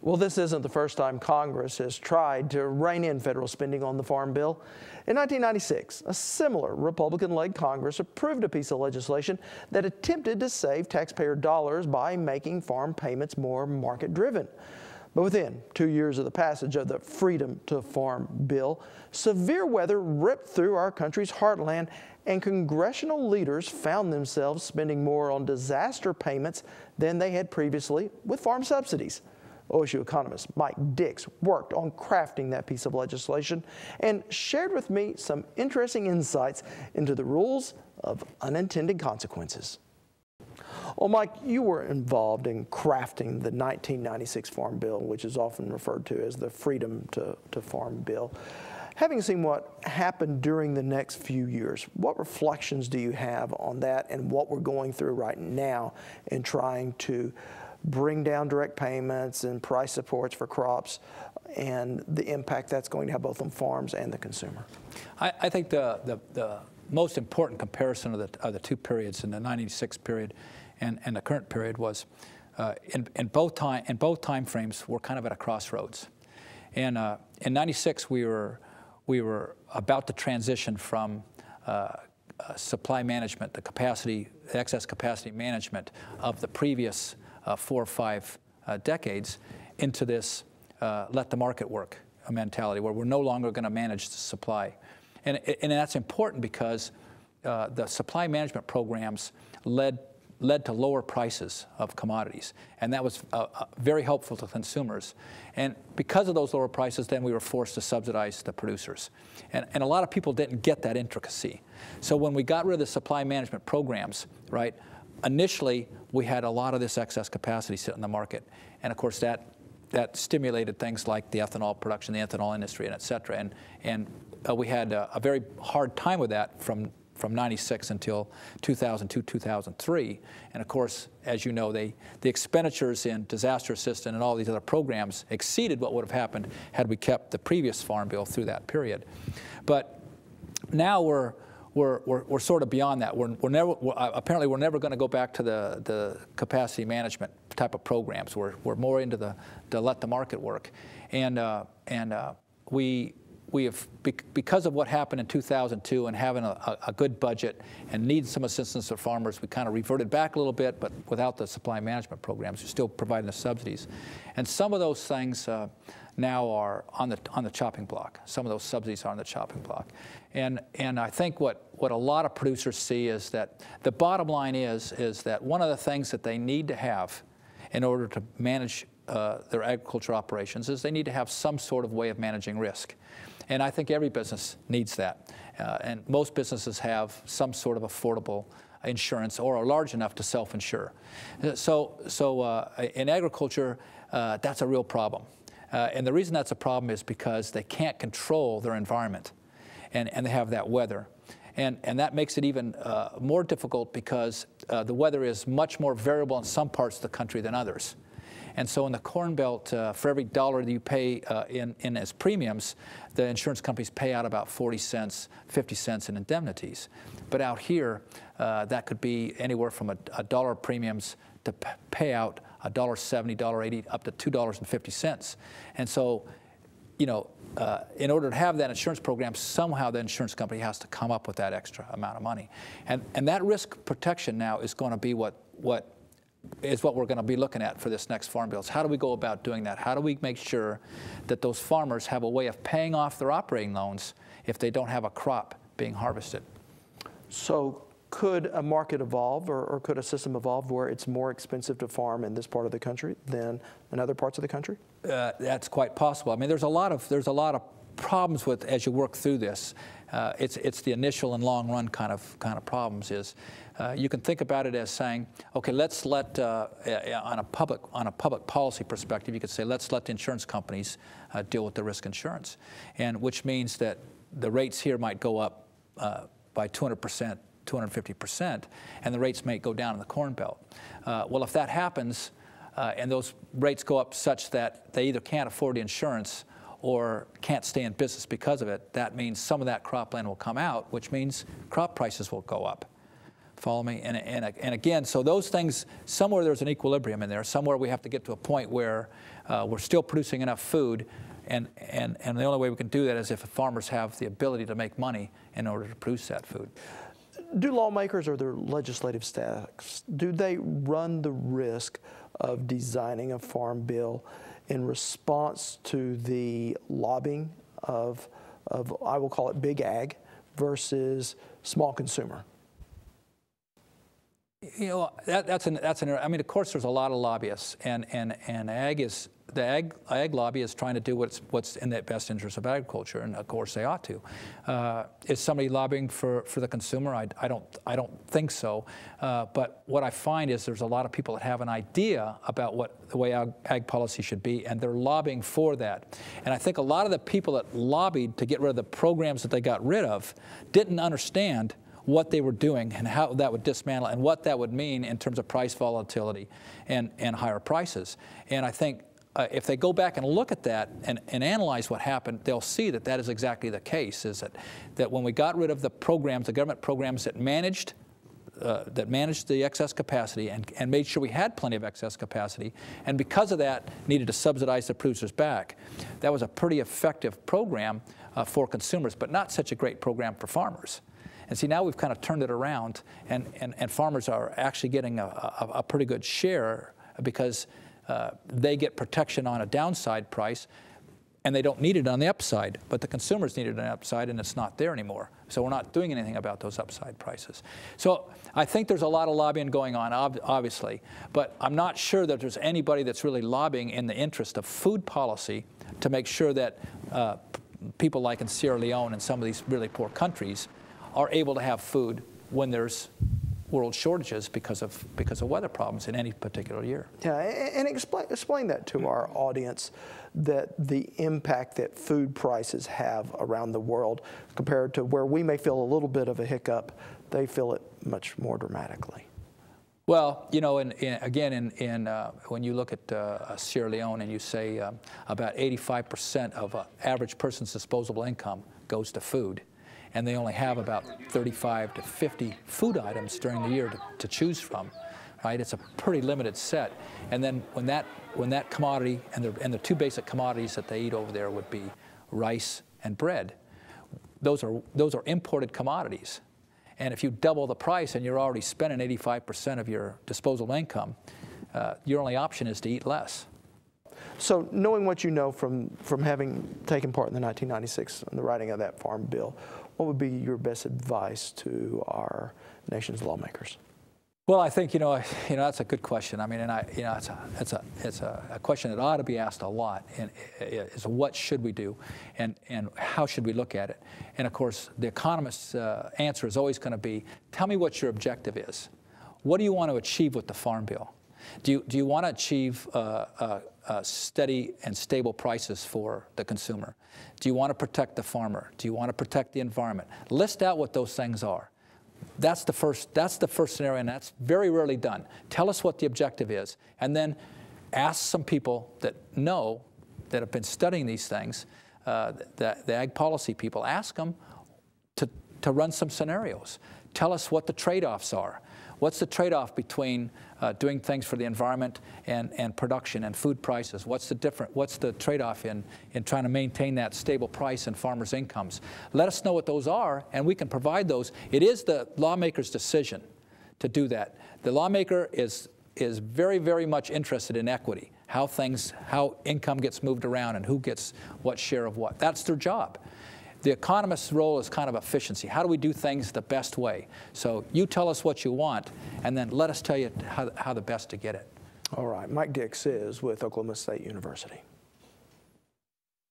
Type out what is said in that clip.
Well, this isn't the first time Congress has tried to rein in federal spending on the Farm Bill. In 1996, a similar Republican-led Congress approved a piece of legislation that attempted to save taxpayer dollars by making farm payments more market-driven. But within 2 years of the passage of the Freedom to Farm Bill, severe weather ripped through our country's heartland, and congressional leaders found themselves spending more on disaster payments than they had previously with farm subsidies. OSU economist Mike Dix worked on crafting that piece of legislation and shared with me some interesting insights into the rules of unintended consequences. Well, Mike, you were involved in crafting the 1996 Farm Bill, which is often referred to as the Freedom to Farm Bill. Having seen what happened during the next few years, what reflections do you have on that and what we're going through right now in trying to bring down direct payments and price supports for crops and the impact that's going to have both on farms and the consumer? I think the most important comparison of the two periods, in the 1996 period and the current period, was in both time frames we're kind of at a crossroads. And in 96 we were about to transition from supply management, the excess capacity management of the previous 4 or 5 decades, into this let the market work mentality, where we're no longer going to manage the supply. And that's important because the supply management programs led to lower prices of commodities, and that was very helpful to consumers. And because of those lower prices, then we were forced to subsidize the producers. And a lot of people didn't get that intricacy. So when we got rid of the supply management programs, right, initially we had a lot of this excess capacity sitting in the market. And of course that stimulated things like the ethanol production, the ethanol industry, and et cetera. And we had a very hard time with that from 96 until 2002, 2003. And of course, as you know, the expenditures in disaster assistance and all these other programs exceeded what would have happened had we kept the previous Farm Bill through that period. But now we're sort of beyond that. Apparently we're never going to go back to the capacity management type of programs. We're more into the let the market work. And we have, because of what happened in 2002 and having a good budget and needing some assistance for farmers, we kind of reverted back a little bit, but without the supply management programs, we're still providing the subsidies. And some of those things now are on the chopping block. Some of those subsidies are on the chopping block. And I think what a lot of producers see is that the bottom line is that one of the things that they need to have in order to manage their agriculture operations is they need to have some sort of way of managing risk. And I think every business needs that. And most businesses have some sort of affordable insurance or are large enough to self-insure. So in agriculture, that's a real problem. And the reason that's a problem is because they can't control their environment, and they have that weather. And that makes it even more difficult because the weather is much more variable in some parts of the country than others. And so in the Corn Belt, for every dollar that you pay in as premiums, the insurance companies pay out about 40 cents, 50 cents in indemnities. But out here, that could be anywhere from a dollar premiums to pay out $1.70, $1.80, up to $2.50. And so, you know, in order to have that insurance program, somehow the insurance company has to come up with that extra amount of money. And that risk protection now is going to be what we're going to be looking at for this next Farm Bill. How do we go about doing that? How do we make sure that those farmers have a way of paying off their operating loans if they don't have a crop being harvested? So could a market evolve, or could a system evolve where it's more expensive to farm in this part of the country than in other parts of the country? That's quite possible. I mean, there's a lot of problems with, as you work through this. It's the initial and long run kind of problems. You can think about it as saying, okay, let's let on a public policy perspective, you could say, let's let the insurance companies deal with the risk insurance, and which means that the rates here might go up by 200%, 250%, and the rates may go down in the Corn Belt. Well, if that happens, and those rates go up such that they either can't afford the insurance or can't stay in business because of it, that means some of that cropland will come out, which means crop prices will go up. Follow me? And again, so those things, somewhere there's an equilibrium in there. Somewhere we have to get to a point where we're still producing enough food, and the only way we can do that is if farmers have the ability to make money in order to produce that food. Do lawmakers or their legislative staffs, do they run the risk of designing a farm bill in response to the lobbying of I will call it big ag versus small consumer? You know, that's an I mean, of course, there's a lot of lobbyists, and the ag lobby is trying to do what's in the best interest of agriculture, and of course they ought to. Is somebody lobbying for the consumer? I don't think so. But what I find is there's a lot of people that have an idea about what the way ag policy should be, and they're lobbying for that. And I think a lot of the people that lobbied to get rid of the programs that they got rid of didn't understand what they were doing and how that would dismantle and what that would mean in terms of price volatility and higher prices. And I think if they go back and look at that and analyze what happened, they'll see that that is exactly the case, is that when we got rid of the programs, the government programs that managed the excess capacity and made sure we had plenty of excess capacity, and because of that needed to subsidize the producers back, that was a pretty effective program for consumers, but not such a great program for farmers. And see, now we've kind of turned it around, and farmers are actually getting a pretty good share because they get protection on a downside price, and they don't need it on the upside, but the consumers need it on the upside, and it's not there anymore. So we're not doing anything about those upside prices. So I think there's a lot of lobbying going on, obviously, but I'm not sure that there's anybody that's really lobbying in the interest of food policy to make sure that people like in Sierra Leone and some of these really poor countries are able to have food when there's world shortages because of weather problems in any particular year. Yeah, and explain that to our audience, that the impact that food prices have around the world compared to where we may feel a little bit of a hiccup, they feel it much more dramatically. Well, you know, when you look at Sierra Leone and you say about 85% of an average person's disposable income goes to food, and they only have about 35 to 50 food items during the year to choose from, right? It's a pretty limited set. And then when that commodity, and the two basic commodities that they eat over there would be rice and bread, those are imported commodities. And if you double the price and you're already spending 85% of your disposable income, your only option is to eat less. So knowing what you know from having taken part in the 1996 in the writing of that farm bill, what would be your best advice to our nation's lawmakers? Well, I think, you know, that's a good question. I mean, and it's a question that ought to be asked a lot. And is what should we do, and how should we look at it? And of course, the economist's answer is always going to be, tell me what your objective is. What do you want to achieve with the farm bill? Do you want to achieve steady and stable prices for the consumer? Do you want to protect the farmer? Do you want to protect the environment? List out what those things are. That's the first scenario, and that's very rarely done. Tell us what the objective is, and then ask some people that have been studying these things, the ag policy people. Ask them to run some scenarios. Tell us what the trade-offs are. What's the trade-off between doing things for the environment and production and food prices? What's the trade-off in trying to maintain that stable price and farmers' incomes? Let us know what those are, and we can provide those. It is the lawmaker's decision to do that. The lawmaker is very, very much interested in equity, how income gets moved around and who gets what share of what. That's their job. The economist's role is kind of efficiency. How do we do things the best way? So you tell us what you want, and then let us tell you how the best to get it. All right. Mike Dix is with Oklahoma State University.